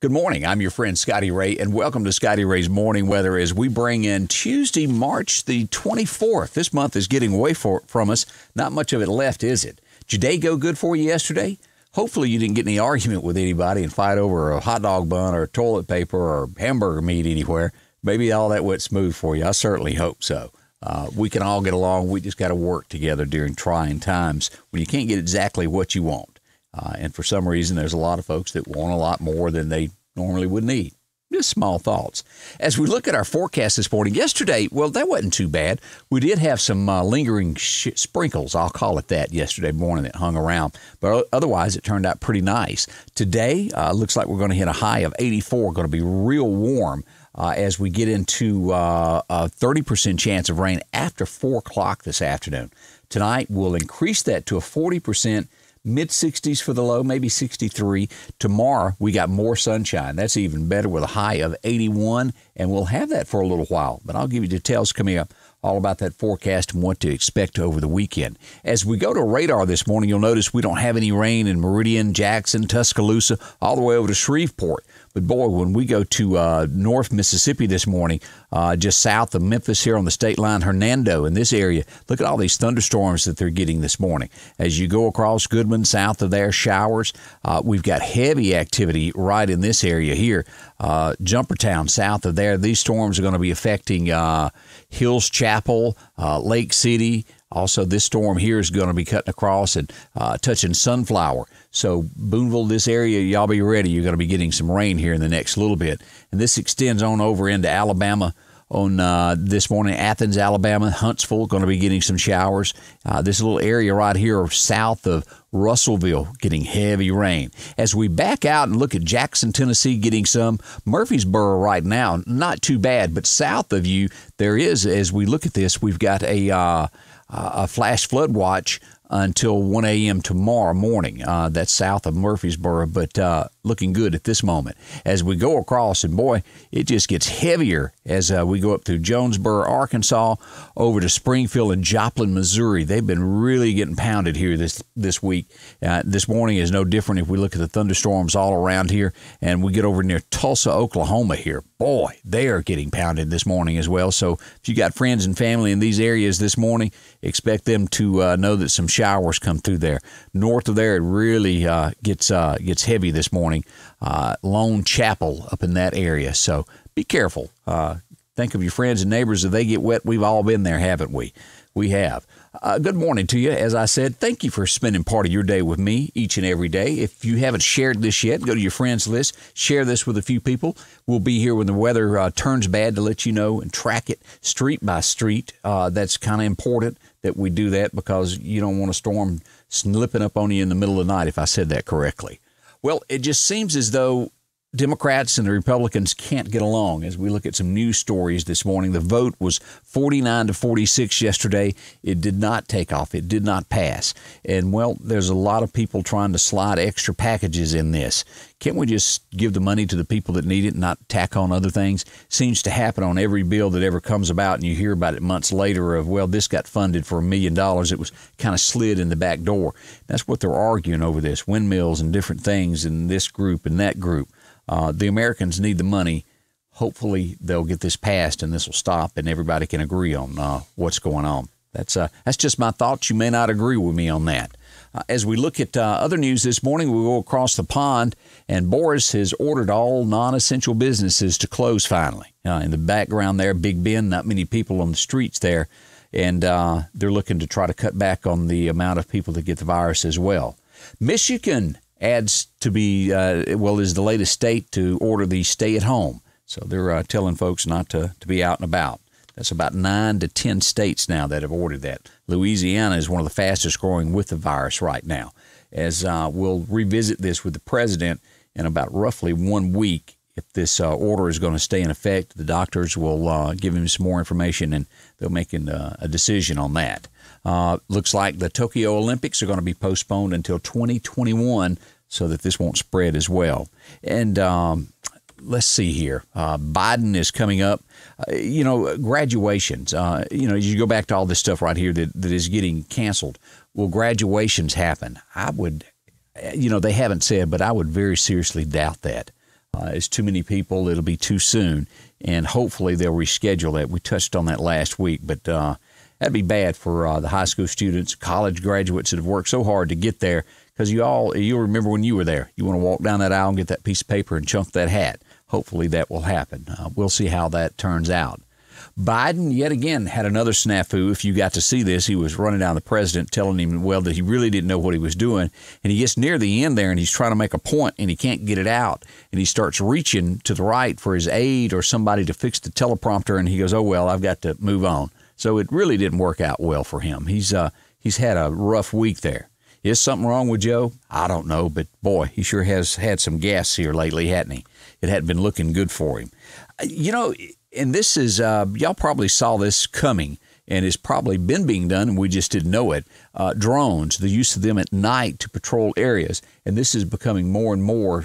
Good morning. I'm your friend Scotty Ray, and welcome to Scotty Ray's Morning Weather as we bring in Tuesday, March the 24th. This month is getting away from us. Not much of it left, is it? Did your day go good for you yesterday? Hopefully you didn't get any argument with anybody and fight over a hot dog bun or toilet paper or hamburger meat anywhere. Maybe all that went smooth for you. I certainly hope so. We can all get along. We just got to work together during trying times when you can't get exactly what you want. And for some reason, there's a lot of folks that want a lot more than they normally would need. Just small thoughts. As we look at our forecast this morning, yesterday, well, that wasn't too bad. We did have some lingering sprinkles, I'll call it that, yesterday morning that hung around. But otherwise, it turned out pretty nice. Today, looks like we're going to hit a high of 84, going to be real warm as we get into a 30% chance of rain after 4 o'clock this afternoon. Tonight, we'll increase that to a 40%. Mid-60s for the low, maybe 63. Tomorrow, we got more sunshine. That's even better with a high of 81, and we'll have that for a little while. But I'll give you details coming up all about that forecast and what to expect over the weekend. As we go to radar this morning, you'll notice we don't have any rain in Meridian, Jackson, Tuscaloosa, all the way over to Shreveport. But boy, when we go to North Mississippi this morning, just south of Memphis here on the state line, Hernando in this area, look at all these thunderstorms that they're getting this morning. As you go across Goodman, south of there, showers. We've got heavy activity right in this area here. Jumpertown, south of there, these storms are going to be affecting Hills Chapel, Lake City. Also, this storm here is going to be cutting across and touching Sunflower. So, Boonville, this area, y'all be ready. You're going to be getting some rain here in the next little bit. And this extends on over into Alabama on this morning. Athens, Alabama, Huntsville, going to be getting some showers. This little area right here south of Russellville getting heavy rain. As we back out and look at Jackson, Tennessee getting some, Murfreesboro right now, not too bad, but south of you, there is, as we look at this, we've got a flash flood watch until 1 a.m. tomorrow morning. That's south of Murfreesboro, but looking good at this moment. As we go across, and boy, it just gets heavier as we go up through Jonesboro, Arkansas, over to Springfield and Joplin, Missouri. They've been really getting pounded here this week. This morning is no different if we look at the thunderstorms all around here, and we get over near Tulsa, Oklahoma here. Boy, they are getting pounded this morning as well. So if you got friends and family in these areas this morning, expect them to know that some showers come through there. North of there, it really gets heavy this morning. Lone Chapel up in that area. So be careful. Think of your friends and neighbors. If they get wet, we've all been there, haven't we? We have. Good morning to you. As I said, thank you for spending part of your day with me each and every day. If you haven't shared this yet, go to your friends list. Share this with a few people. We'll be here when the weather turns bad to let you know and track it street by street. That's kind of important that we do that because you don't want a storm slipping up on you in the middle of the night, if I said that correctly. Well, it just seems as though Democrats and the Republicans can't get along. As we look at some news stories this morning, the vote was 49 to 46 yesterday. It did not take off. It did not pass. And, well, there's a lot of people trying to slide extra packages in this. Can't we just give the money to the people that need it and not tack on other things? Seems to happen on every bill that ever comes about, and you hear about it months later of, well, this got funded for $1 million. It was kind of slid in the back door. That's what they're arguing over this, windmills and different things in this group and that group. The Americans need the money. Hopefully they'll get this passed and this will stop and everybody can agree on what's going on. That's just my thoughts. You may not agree with me on that. As we look at other news this morning, we go across the pond, and Boris has ordered all non-essential businesses to close finally. In the background there, Big Bend, not many people on the streets there, and they're looking to try to cut back on the amount of people that get the virus as well. Michigan adds to be, is the latest state to order the stay-at-home. So they're telling folks not to be out and about. That's about 9 to 10 states now that have ordered that. Louisiana is one of the fastest growing with the virus right now. As we'll revisit this with the president in about roughly 1 week. If this order is going to stay in effect, the doctors will give him some more information and they'll make a decision on that. Looks like the Tokyo Olympics are going to be postponed until 2021 so that this won't spread as well. And let's see here. Biden is coming up. Graduations. You go back to all this stuff right here that is getting canceled. Will graduations happen? I would, they haven't said, but I would very seriously doubt that. It's too many people. It'll be too soon. And hopefully they'll reschedule that. We touched on that last week, but that'd be bad for the high school students, college graduates that have worked so hard to get there, because you'll remember when you were there. You want to walk down that aisle and get that piece of paper and chunk that hat. Hopefully that will happen. We'll see how that turns out. Biden, yet again, had another snafu. If you got to see this, he was running down the president, telling him, well, that he really didn't know what he was doing. And he gets near the end there, and he's trying to make a point, and he can't get it out. And he starts reaching to the right for his aide or somebody to fix the teleprompter, and he goes, oh, well, I've got to move on. So it really didn't work out well for him. He's had a rough week there. Is something wrong with Joe? I don't know, but boy, he sure has had some gas here lately, hadn't he? It hadn't been looking good for him. And this is, y'all probably saw this coming, and it's probably been being done, and we just didn't know it. Drones, the use of them at night to patrol areas. And this is becoming more and more,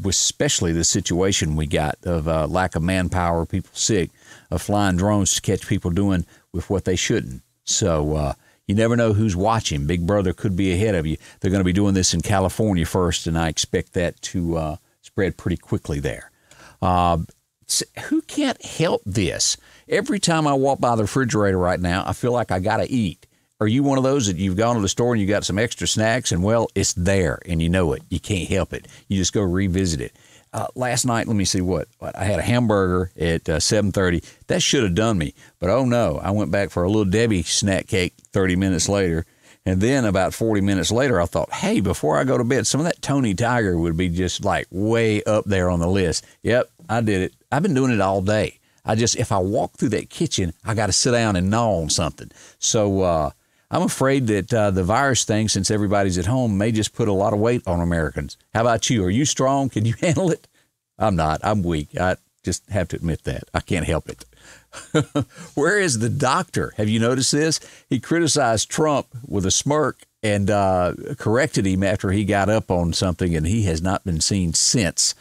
especially the situation we got of lack of manpower, people sick, of flying drones to catch people doing with what they shouldn't. So you never know who's watching. Big Brother could be ahead of you. They're going to be doing this in California first, and I expect that to spread pretty quickly there. Who can't help this? Every time I walk by the refrigerator right now, I feel like I got to eat. Are you one of those that you've gone to the store and you got some extra snacks and, well, it's there and you know it. You can't help it. You just go revisit it. Last night, let me see what I had a hamburger at 7:30. That should have done me. But, oh, no, I went back for a Little Debbie snack cake 30 minutes later. And then about 40 minutes later, I thought, hey, before I go to bed, some of that Tony Tiger would be just like way up there on the list. Yep, I did it. I've been doing it all day. If I walk through that kitchen, I got to sit down and gnaw on something. So I'm afraid that the virus thing, since everybody's at home, may just put a lot of weight on Americans. How about you? Are you strong? Can you handle it? I'm not. I'm weak. I just have to admit that. I can't help it. Where is the doctor? Have you noticed this? He criticized Trump with a smirk and corrected him after he got up on something, and he has not been seen since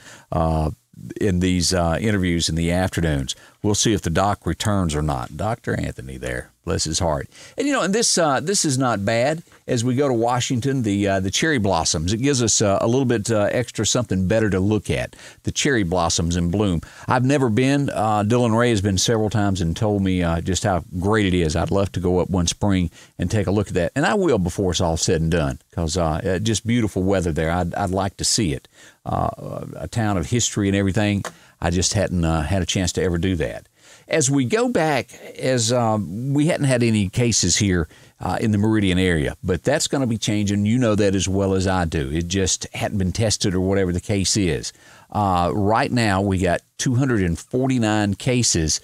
in these interviews in the afternoons. We'll see if the doc returns or not. Dr. Anthony there, bless his heart. And, and this is not bad. As we go to Washington, the cherry blossoms, it gives us a little bit extra something better to look at. The cherry blossoms in bloom. I've never been. Dylan Ray has been several times and told me just how great it is. I'd love to go up one spring and take a look at that. And I will before it's all said and done, because just beautiful weather there. I'd like to see it. A town of history and everything. I just hadn't had a chance to ever do that. As we go back, we hadn't had any cases here in the Meridian area, but that's going to be changing. You know that as well as I do. It just hadn't been tested or whatever the case is. Right now, we got 249 cases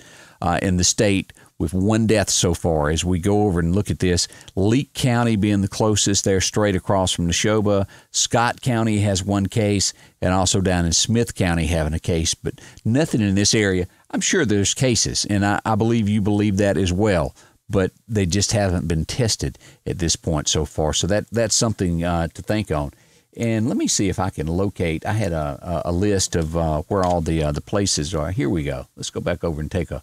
in the state with one death so far. As we go over and look at this, Leake County being the closest there, straight across from Neshoba. Scott County has one case, and also down in Smith County having a case, but nothing in this area. I'm sure there's cases, and I believe you believe that as well, but they just haven't been tested at this point so far. So that's something to think on. And let me see if I can locate. I had a list of where all the places are. Here we go. Let's go back over and take a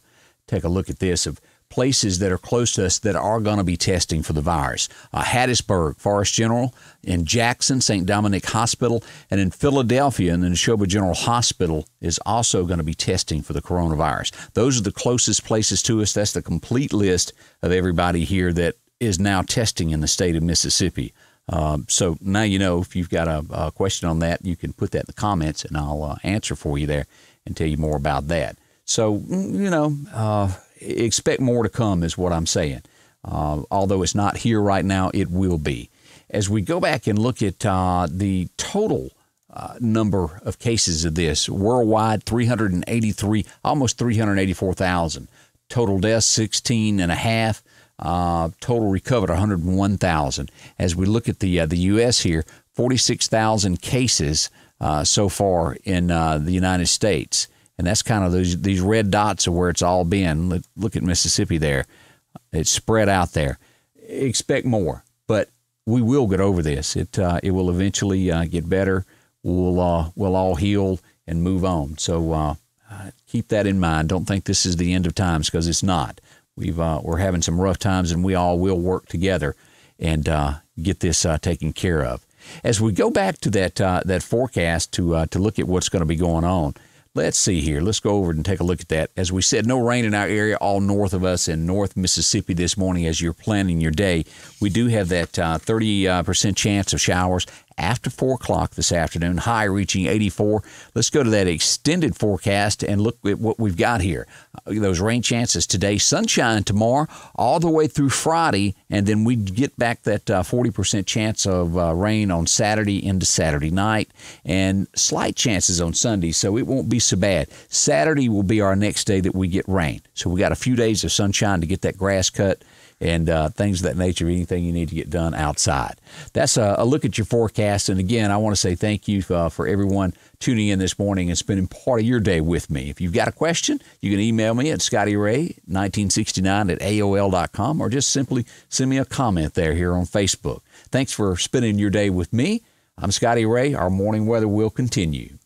look at this of places that are close to us that are going to be testing for the virus. Hattiesburg, Forest General, in Jackson, St. Dominic Hospital, and in Philadelphia, in the Neshoba General Hospital is also going to be testing for the coronavirus. Those are the closest places to us. That's the complete list of everybody here that is now testing in the state of Mississippi. So now you know. If you've got a question on that, you can put that in the comments, and I'll answer for you there and tell you more about that. So, expect more to come is what I'm saying. Although it's not here right now, it will be. As we go back and look at the total number of cases of this, worldwide 383, almost 384,000. Total deaths 16.5. Total recovered 101,000. As we look at the U.S. here, 46,000 cases so far in the United States. And that's kind of these red dots are where it's all been. Look at Mississippi there. It's spread out there. Expect more, but we will get over this. It will eventually get better. We'll all heal and move on. So keep that in mind. Don't think this is the end of times, because it's not. We're having some rough times, and we all will work together and get this taken care of. As we go back to that forecast to look at what's going to be going on, let's see here. Let's go over and take a look at that. As we said, no rain in our area, all north of us in North Mississippi this morning as you're planning your day. We do have that 30% chance of showers after 4 o'clock this afternoon, high reaching 84. Let's go to that extended forecast and look at what we've got here. Those rain chances today, sunshine tomorrow, all the way through Friday, and then we get back that 40% chance of rain on Saturday into Saturday night, and slight chances on Sunday, so it won't be so bad. Saturday will be our next day that we get rain. So we got a few days of sunshine to get that grass cut and things of that nature, anything you need to get done outside. That's a look at your forecast. And again, I want to say thank you for everyone tuning in this morning and spending part of your day with me. If you've got a question, you can email me at scottyray1969@aol.com or just simply send me a comment here on Facebook. Thanks for spending your day with me. I'm Scotty Ray. Our morning weather will continue.